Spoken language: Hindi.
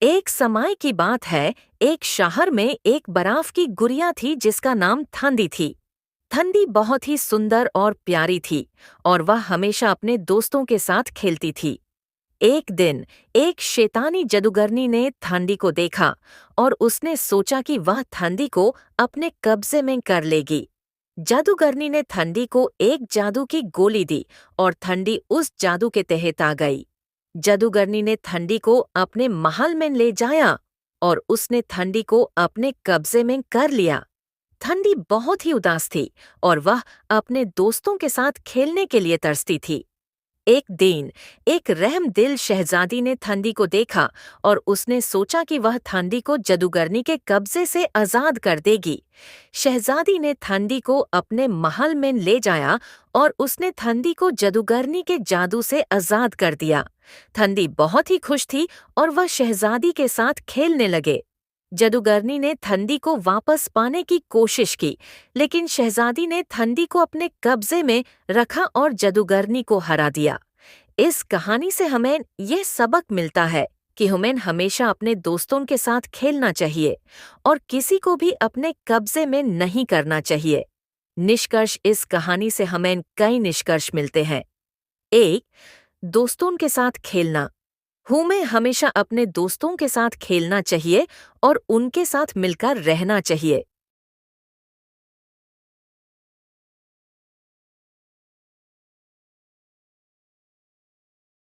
एक समय की बात है। एक शहर में एक बर्फ की गुड़िया थी जिसका नाम ठंडी थी। ठंडी बहुत ही सुंदर और प्यारी थी और वह हमेशा अपने दोस्तों के साथ खेलती थी। एक दिन एक शैतानी जादूगरनी ने ठंडी को देखा और उसने सोचा कि वह ठंडी को अपने कब्जे में कर लेगी। जादूगरनी ने ठंडी को एक जादू की गोली दी और ठंडी उस जादू के तहत आ गई। जादूगरनी ने ठंडी को अपने महल में ले जाया और उसने ठंडी को अपने कब्जे में कर लिया। ठंडी बहुत ही उदास थी और वह अपने दोस्तों के साथ खेलने के लिए तरसती थी। एक दिन एक रहमदिल शहजादी ने ठंडी को देखा और उसने सोचा कि वह ठंडी को जादूगरनी के कब्जे से आजाद कर देगी। शहजादी ने ठंडी को अपने महल में ले जाया और उसने ठंडी को जादूगरनी के जादू से आजाद कर दिया। ठंडी बहुत ही खुश थी और वह शहजादी के साथ खेलने लगे। जादूगरनी ने ठंडी को वापस पाने की कोशिश की, लेकिन शहजादी ने ठंडी को अपने कब्जे में रखा और जादूगरनी को हरा दिया। इस कहानी से हमें यह सबक मिलता है कि हमें हमेशा अपने दोस्तों के साथ खेलना चाहिए और किसी को भी अपने कब्जे में नहीं करना चाहिए। निष्कर्ष इस कहानी से हमें कई निष्कर्ष मिलते हैं। एक, दोस्तों के साथ खेलना। हमें हमेशा अपने दोस्तों के साथ खेलना चाहिए और उनके साथ मिलकर रहना चाहिए।